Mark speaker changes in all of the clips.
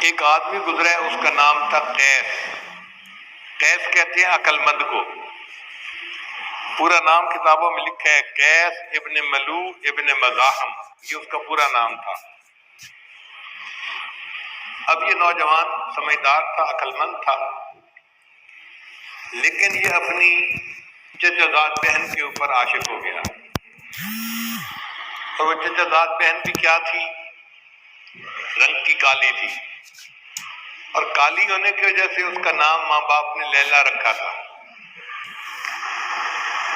Speaker 1: ایک آدمی گزرا ہے، اس کا نام تھا قیس۔ قیس کہتے ہیں عقل مند کو، پورا نام کتابوں میں لکھا ہے قیس ابن ملو ابن مزاحم، یہ اس کا پورا نام تھا۔ اب یہ نوجوان سمجھدار تھا، عقل مند تھا، لیکن یہ اپنی چچازاد بہن کے اوپر عاشق ہو گیا۔ اور وہ چچازاد بہن بھی کیا تھی؟ رنگ کی کالی تھی، اور کالی ہونے کی وجہ سے اس کا نام ماں باپ نے لیلا رکھا تھا،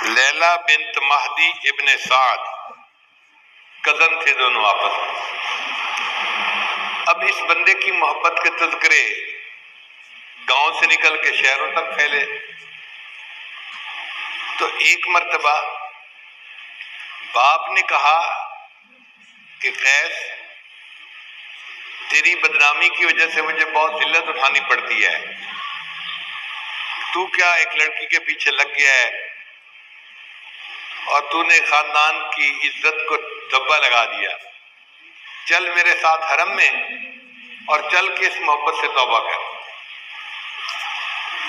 Speaker 1: لیلا بنت مہدی ابن سعد، کزن تھے دونوں آپس میں۔ اب اس بندے کی محبت کے تذکرے گاؤں سے نکل کے شہروں تک پھیلے، تو ایک مرتبہ باپ نے کہا کہ قیس، تیری بدنامی کی وجہ سے مجھے بہت ذلت اٹھانی پڑتی ہے، تو کیا ایک لڑکی کے پیچھے لگ گیا ہے اور تو نے خاندان کی عزت کو دھبا لگا دیا، چل میرے ساتھ حرم میں اور چل کے اس محبت سے توبہ کر۔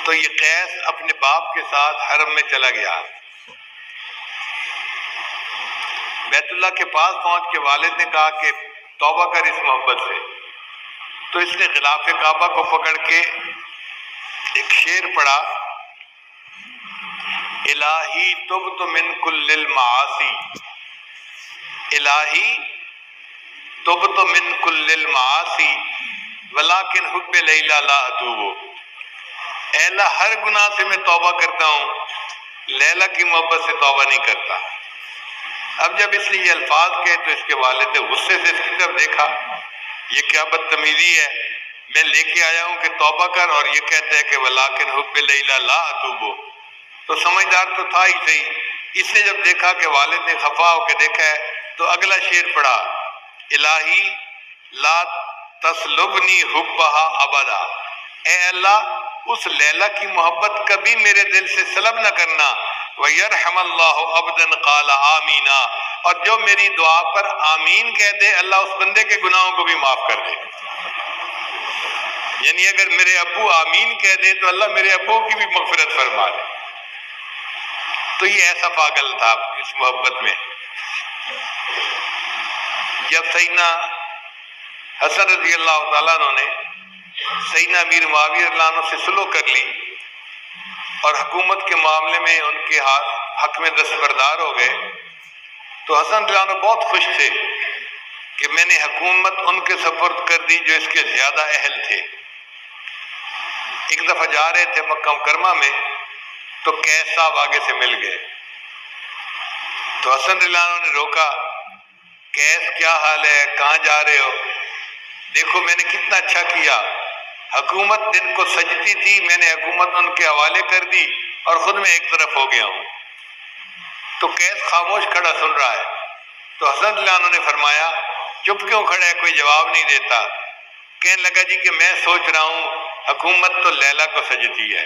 Speaker 1: تو یہ قیس اپنے باپ کے ساتھ حرم میں چلا گیا۔ بیت اللہ کے پاس پہنچ کے والد نے کہا کہ توبہ کر اس محبت سے، تو اس نے غلاف کعبہ کو پکڑ کے ایک شعر پڑھا، الہی تبت من کل المعاصی، الہی تبت من کل المعاصی ولکن حب لیلا لا اتوب، اے اللہ ہر گناہ سے میں توبہ کرتا ہوں، لیلا کی محبت سے توبہ نہیں کرتا۔ اب جب اس نے یہ الفاظ کہے تو اس کے والد نے غصے سے اس کی طرف دیکھا، یہ کیا بدتمیزی ہے، میں لے کے آیا ہوں کہ توبہ کر اور یہ کہتا ہے کہ ولکن حب لیلا لا اتوب۔ تو سمجھدار تو تھا ہی صحیح، اس نے جب دیکھا کہ والد نے خفا ہو کے دیکھا ہے تو اگلا شعر پڑھا، الہی لا تسلبنی حبہا ابدا، اے اللہ اس لیلا کی محبت کبھی میرے دل سے سلب نہ کرنا، وَيَرْحَمَ اللَّهُ عَبْدًا قَالَ آمِينَ، اور جو میری دعا پر آمین کہہ دے اللہ اس بندے کے گناہوں کو بھی معاف کر دے۔ یعنی اگر میرے ابو آمین کہہ دے تو اللہ میرے ابو کی بھی مغفرت فرما دے۔ تو یہ ایسا پاگل تھا اس محبت میں۔ جب سیدنا حسن رضی اللہ تعالیٰ عنہ نے سیدنا امیر معاویہ رضی اللہ عنہ سے صلح کر لی اور حکومت کے معاملے میں ان کے حق میں دستبردار ہو گئے، تو حسن رضی اللہ عنہ بہت خوش تھے کہ میں نے حکومت ان کے سپرد کر دی جو اس کے زیادہ اہل تھے۔ ایک دفعہ جا رہے تھے مکہ مکرمہ میں تو قیس صاحب آگے سے مل گئے، تو حسن رضی اللہ عنہ نے روکا، قیس کیا حال ہے، کہاں جا رہے ہو؟ دیکھو میں نے کتنا اچھا کیا، حکومت دن کو سجتی تھی، میں نے حکومت ان کے حوالے کر دی اور خود میں ایک طرف ہو گیا ہوں۔ تو قیس خاموش کھڑا سن رہا ہے، تو حسن رضی اللہ عنہ نے فرمایا چپ کیوں کھڑا ہے، کوئی جواب نہیں دیتا؟ کہنے لگا جی کہ میں سوچ رہا ہوں حکومت تو لیلا کو سجتی ہے۔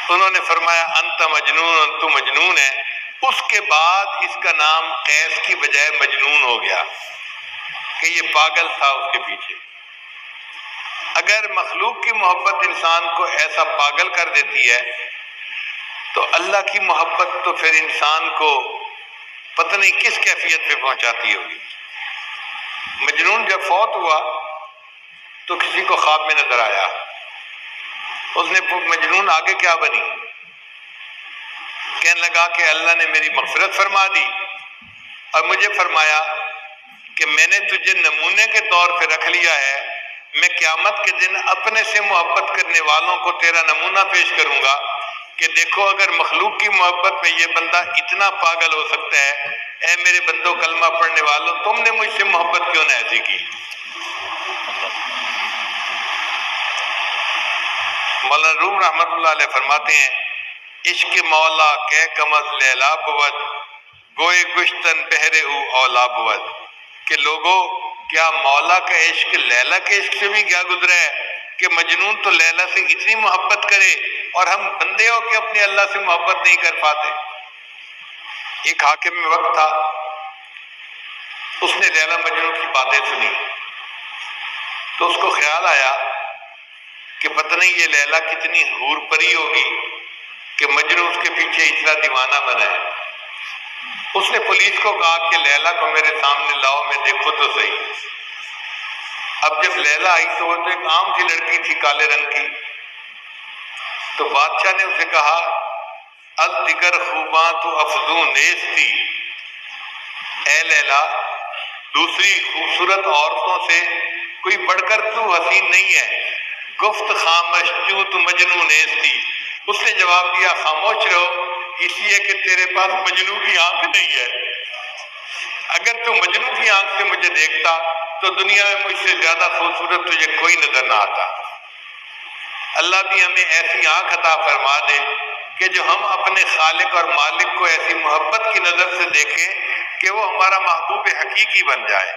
Speaker 1: انہوں نے فرمایا انت مجنون، تو مجنون ہے۔ اس کے بعد اس کا نام قیس کی بجائے مجنون ہو گیا کہ یہ پاگل تھا اس کے پیچھے۔ اگر مخلوق کی محبت انسان کو ایسا پاگل کر دیتی ہے تو اللہ کی محبت تو پھر انسان کو پتہ نہیں کس کیفیت پہ پہنچاتی ہوگی۔ مجنون جب فوت ہوا تو کسی کو خواب میں نظر آیا، اس نے مجنون آگے کیا بنی؟ کہنے لگا کہ اللہ نے میری مغفرت فرما دی اور مجھے فرمایا کہ میں نے تجھے نمونے کے طور پہ رکھ لیا ہے، میں قیامت کے دن اپنے سے محبت کرنے والوں کو تیرا نمونہ پیش کروں گا کہ دیکھو اگر مخلوق کی محبت میں یہ بندہ اتنا پاگل ہو سکتا ہے، اے میرے بندوں کلمہ پڑھنے والوں تم نے مجھ سے محبت کیوں نہ ایسی کی۔ مولانا روم رحمت اللہ علیہ فرماتے ہیں عشق مولا کہ کمز لیلا بود، گوئے گشتن بہرے او اولا بود، کہ لوگوں کیا مولا کا عشق لیلا کے عشق سے بھی کیا گزرا ہے کہ مجنون تو لیلا سے اتنی محبت کرے اور ہم بندے ہو کہ اپنے اللہ سے محبت نہیں کر پاتے۔ ایک حاکم میں وقت تھا، اس نے لیلا مجنون کی باتیں سنی، تو اس کو خیال آیا کہ پتہ نہیں یہ لیلا کتنی حور پری ہوگی کہ مجنو اس کے پیچھے اتنا دیوانہ بنا ہے۔ اس نے پولیس کو کہا کہ لیلا کو میرے سامنے لاؤ، میں دیکھو تو صحیح۔ اب جب لیلا آئی تو وہ تو ایک عام سی لڑکی تھی کالے رنگ کی، تو بادشاہ نے اسے کہا الدگر خوباں تو افزوں نیستی، اے لیلا دوسری خوبصورت عورتوں سے کوئی بڑھ کر تو حسین نہیں ہے، گفت خاموش کیوں تو مجنو نیستی۔ اس نے جواب دیا خاموش رہو اس لیے کہ تیرے پاس مجنو کی آنکھ نہیں ہے، اگر تو مجنو کی آنکھ سے مجھے دیکھتا تو دنیا میں مجھ سے زیادہ خوبصورت تجھے کوئی نظر نہ آتا۔ اللہ بھی ہمیں ایسی آنکھ عطا فرما دے کہ جو ہم اپنے خالق اور مالک کو ایسی محبت کی نظر سے دیکھیں کہ وہ ہمارا محبوب حقیقی بن جائے۔